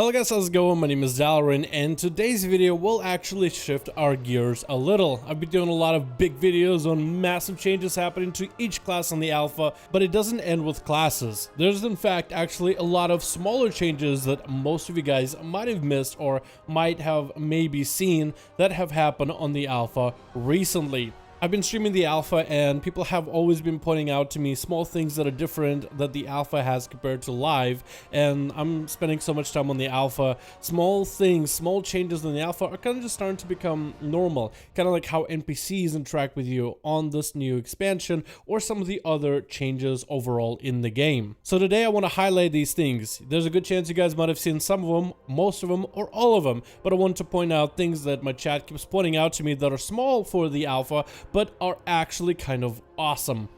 Hello guys, how's it going? My name is Dalaran, and today's video will actually shift our gears a little. I've been doing a lot of big videos on massive changes happening to each class in the alpha, but it doesn't end with classes. There's in fact actually a lot of smaller changes that most of you guys might have missed or might have maybe seen that have happened on the alpha recently. I've been streaming the alpha and people have always been pointing out to me small things that are different that the alpha has compared to live, and I'm spending so much time on the alpha. Small things, small changes in the alpha are kind of just starting to become normal, kind of like how NPCs interact with you on this new expansion or some of the other changes overall in the game. So today I want to highlight these things. There's a good chance you guys might have seen some of them, most of them, or all of them, but I want to point out things that my chat keeps pointing out to me that are small for the alpha but are actually kind of awesome.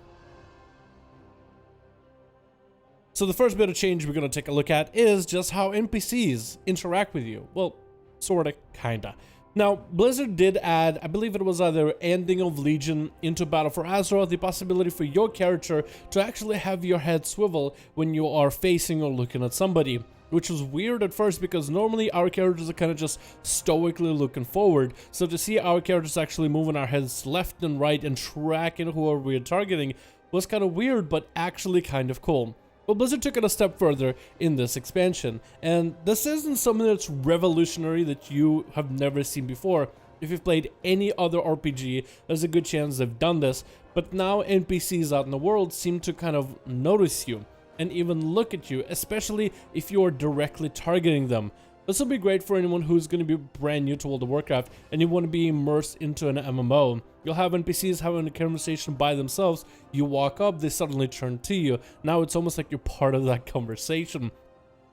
So the first bit of change we're going to take a look at is just how NPCs interact with you. Well, sorta, kinda. Now, Blizzard did add, I believe it was either Ending of Legion into Battle for Azeroth, the possibility for your character to actually have your head swivel when you are facing or looking at somebody, which was weird at first because normally our characters are kind of just stoically looking forward. So to see our characters actually moving our heads left and right and tracking whoever we're targeting was kind of weird, but actually kind of cool. Well, Blizzard took it a step further in this expansion, and this isn't something that's revolutionary that you have never seen before. If you've played any other RPG, there's a good chance they've done this, but now NPCs out in the world seem to kind of notice you and even look at you, especially if you are directly targeting them. This will be great for anyone who's going to be brand new to World of Warcraft and you want to be immersed into an MMO. You'll have NPCs having a conversation by themselves. You walk up, they suddenly turn to you. Now it's almost like you're part of that conversation.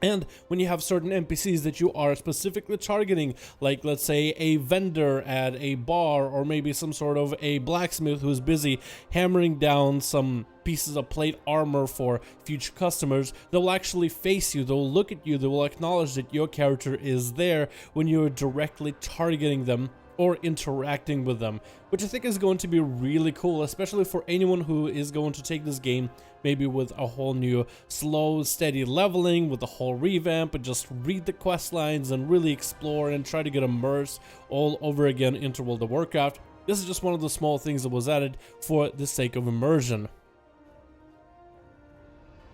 And when you have certain NPCs that you are specifically targeting, like let's say a vendor at a bar or maybe some sort of a blacksmith who's busy hammering down some pieces of plate armor for future customers, they'll actually face you, they'll look at you, they will acknowledge that your character is there when you're directly targeting them or interacting with them, which I think is going to be really cool, especially for anyone who is going to take this game maybe with a whole new slow, steady leveling, with a whole revamp, and just read the quest lines and really explore and try to get immersed all over again into World of Warcraft. This is just one of the small things that was added for the sake of immersion.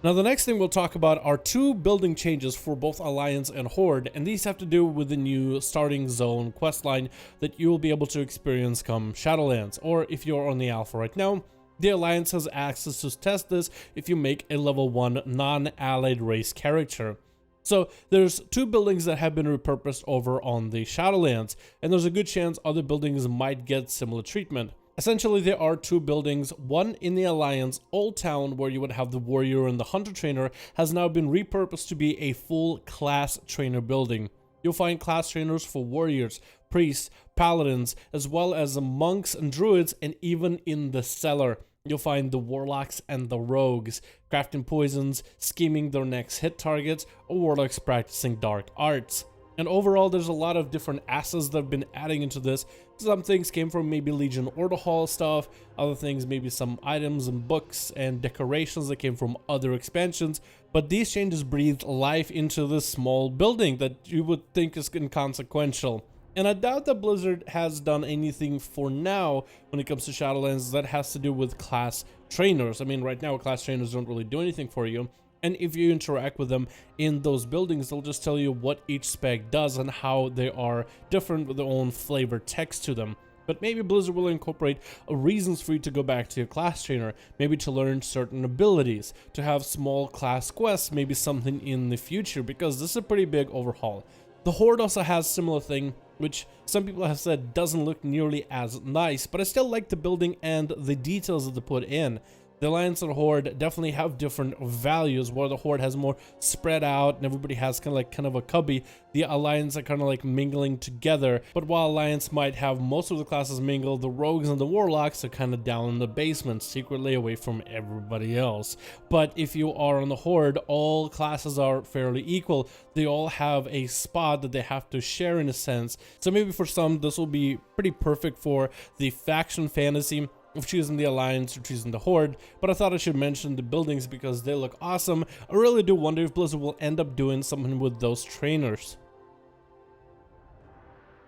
Now the next thing we'll talk about are two building changes for both Alliance and Horde, and these have to do with the new starting zone questline that you will be able to experience come Shadowlands, or if you're on the alpha right now, the Alliance has access to test this if you make a level 1 non-allied race character. So there's two buildings that have been repurposed over on the Shadowlands, and there's a good chance other buildings might get similar treatment. Essentially, there are two buildings. One in the Alliance Old Town, where you would have the warrior and the hunter trainer, has now been repurposed to be a full class trainer building. You'll find class trainers for warriors, priests, paladins, as well as monks and druids, and even in the cellar, you'll find the warlocks and the rogues, crafting poisons, scheming their next hit targets, or warlocks practicing dark arts. And overall, there's a lot of different assets that have been adding into this. Some things came from maybe Legion Order Hall stuff, other things maybe some items and books and decorations that came from other expansions, but these changes breathed life into this small building that you would think is inconsequential. And I doubt that Blizzard has done anything for now when it comes to Shadowlands that has to do with class trainers. I mean, right now class trainers don't really do anything for you. And if you interact with them in those buildings, they'll just tell you what each spec does and how they are different with their own flavored text to them. But maybe Blizzard will incorporate reasons for you to go back to your class trainer, maybe to learn certain abilities, to have small class quests, maybe something in the future, because this is a pretty big overhaul. The Horde also has a similar thing, which some people have said doesn't look nearly as nice, but I still like the building and the details that they put in. The Alliance and Horde definitely have different values, where the Horde has more spread out and everybody has kind of a cubby. The Alliance are kind of like mingling together, but while Alliance might have most of the classes mingle, the Rogues and the Warlocks are kind of down in the basement, secretly away from everybody else. But if you are on the Horde, all classes are fairly equal. They all have a spot that they have to share in a sense. So maybe for some, this will be pretty perfect for the faction fantasy. of choosing the Alliance or choosing the Horde, but I thought I should mention the buildings because they look awesome. I really do wonder if Blizzard will end up doing something with those trainers.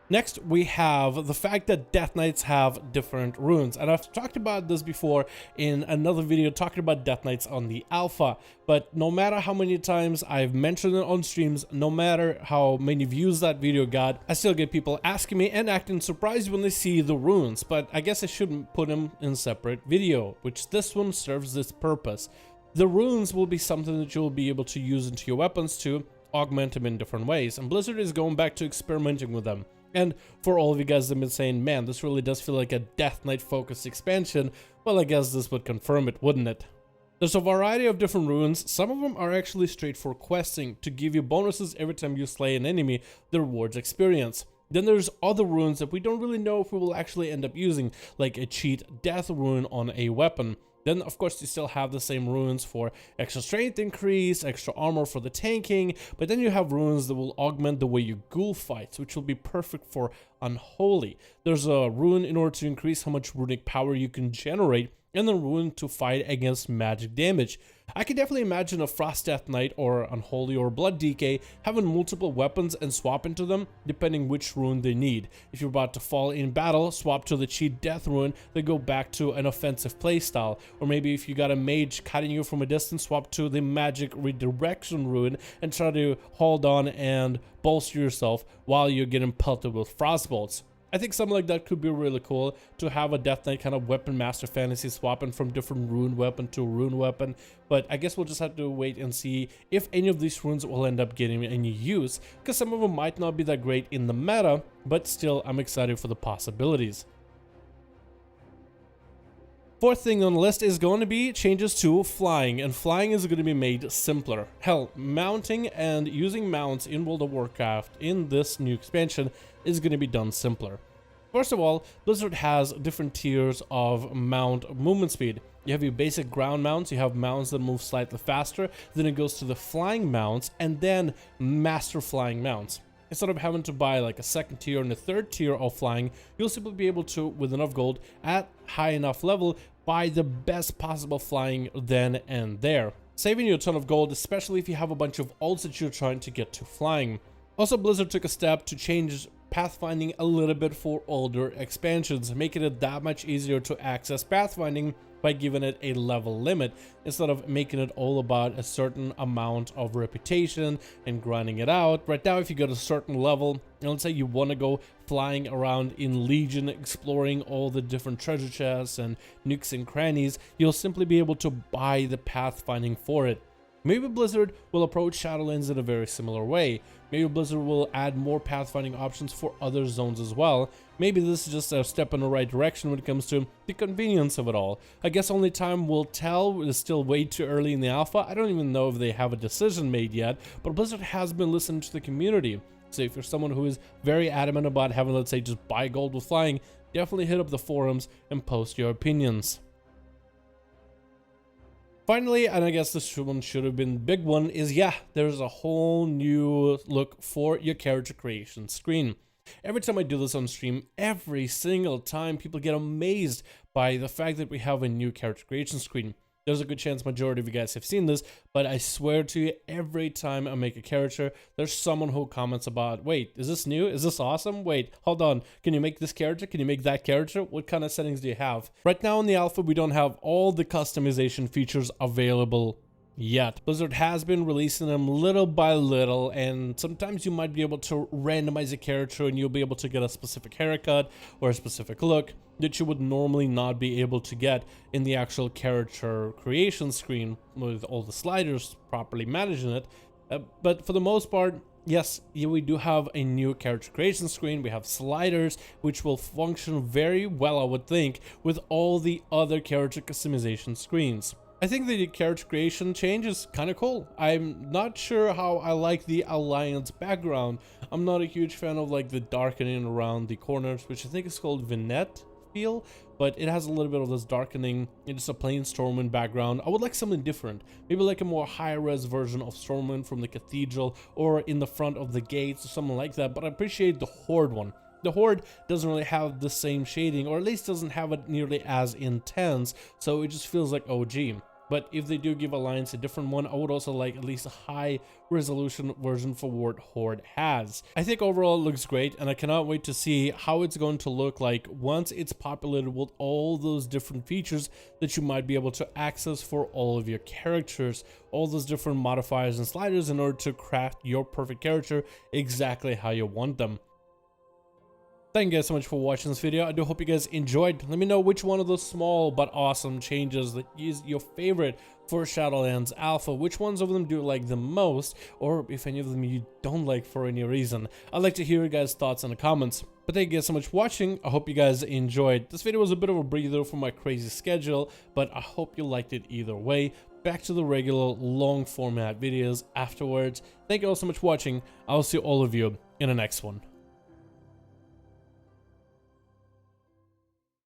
Next, we have the fact that Death Knights have different runes, and I've talked about this before in another video talking about Death Knights on the alpha, but no matter how many times I've mentioned it on streams, no matter how many views that video got, I still get people asking me and acting surprised when they see the runes, but I guess I shouldn't put them in separate video, which this one serves this purpose. The runes will be something that you'll be able to use into your weapons to augment them in different ways, and Blizzard is going back to experimenting with them. And for all of you guys that have been saying, man, this really does feel like a Death Knight focused expansion, well, I guess this would confirm it, wouldn't it? There's a variety of different runes. Some of them are actually straight for questing to give you bonuses every time you slay an enemy that rewards experience. Then there's other runes that we don't really know if we will actually end up using, like a cheat death rune on a weapon. Then, of course, you still have the same runes for extra strength increase, extra armor for the tanking, but then you have runes that will augment the way you ghoul fights, which will be perfect for Unholy. There's a rune in order to increase how much runic power you can generate, and a rune to fight against magic damage. I can definitely imagine a Frost Death Knight or Unholy or Blood DK having multiple weapons and swap into them depending which rune they need. If you're about to fall in battle, swap to the cheat death rune, then go back to an offensive playstyle. Or maybe if you got a mage cutting you from a distance, swap to the magic redirection rune and try to hold on and bolster yourself while you're getting pelted with frost bolts. I think something like that could be really cool, to have a Death Knight kind of weapon master fantasy swapping from different rune weapon to rune weapon, but I guess we'll just have to wait and see if any of these runes will end up getting any use, because some of them might not be that great in the meta, but still I'm excited for the possibilities. Fourth thing on the list is going to be changes to flying, and flying is going to be made simpler. Hell, mounting and using mounts in World of Warcraft in this new expansion is going to be done simpler. First of all, Blizzard has different tiers of mount movement speed. You have your basic ground mounts, you have mounts that move slightly faster, then it goes to the flying mounts, and then master flying mounts. Instead of having to buy like a second tier and a third tier of flying, you'll simply be able to, with enough gold at high enough level, buy the best possible flying then and there, saving you a ton of gold, especially if you have a bunch of ults that you're trying to get to flying. Also, Blizzard took a step to change pathfinding a little bit for older expansions, making it that much easier to access pathfinding by giving it a level limit, instead of making it all about a certain amount of reputation and grinding it out. Right now, if you get a certain level, and let's say you want to go flying around in Legion, exploring all the different treasure chests and nooks and crannies, you'll simply be able to buy the pathfinding for it. Maybe Blizzard will approach Shadowlands in a very similar way. Maybe Blizzard will add more pathfinding options for other zones as well. Maybe this is just a step in the right direction when it comes to the convenience of it all. I guess only time will tell. It's still way too early in the alpha. I don't even know if they have a decision made yet, but Blizzard has been listening to the community. So if you're someone who is very adamant about having, let's say, just buy gold with flying, definitely hit up the forums and post your opinions. Finally, and I guess this one should have been the big one, is there's a whole new look for your character creation screen. Every time I do this on stream, every single time people get amazed by the fact that we have a new character creation screen. There's a good chance majority of you guys have seen this, but I swear to you, every time I make a character, there's someone who comments about, wait, is this new? Is this awesome? Wait, hold on. Can you make this character? Can you make that character? What kind of settings do you have? Right now in the alpha, we don't have all the customization features available yet. Blizzard has been releasing them little by little, and sometimes you might be able to randomize a character and you'll be able to get a specific haircut or a specific look that you would normally not be able to get in the actual character creation screen with all the sliders properly managing it. But for the most part, yes, we do have a new character creation screen. We have sliders, which will function very well, I would think, with all the other character customization screens. I think the character creation change is kind of cool. I'm not sure how I like the Alliance background. I'm not a huge fan of like the darkening around the corners, which I think is called vignette feel, but it has a little bit of this darkening. It's a plain Stormwind background. I would like something different, maybe like a more high-res version of Stormwind from the cathedral or in the front of the gates or something like that, but I appreciate the Horde one. The Horde doesn't really have the same shading, or at least doesn't have it nearly as intense, so it just feels like OG. But if they do give Alliance a different one, I would also like at least a high resolution version for what Horde has. I think overall it looks great, and I cannot wait to see how it's going to look like once it's populated with all those different features that you might be able to access for all of your characters, all those different modifiers and sliders in order to craft your perfect character exactly how you want them. Thank you guys so much for watching this video. I do hope you guys enjoyed. Let me know which one of those small but awesome changes that is your favorite for Shadowlands Alpha. Which ones of them do you like the most, or if any of them you don't like for any reason. I'd like to hear your guys' thoughts in the comments. But thank you guys so much for watching. I hope you guys enjoyed. This video was a bit of a breather for my crazy schedule, but I hope you liked it either way. Back to the regular long format videos afterwards. Thank you all so much for watching. I'll see all of you in the next one.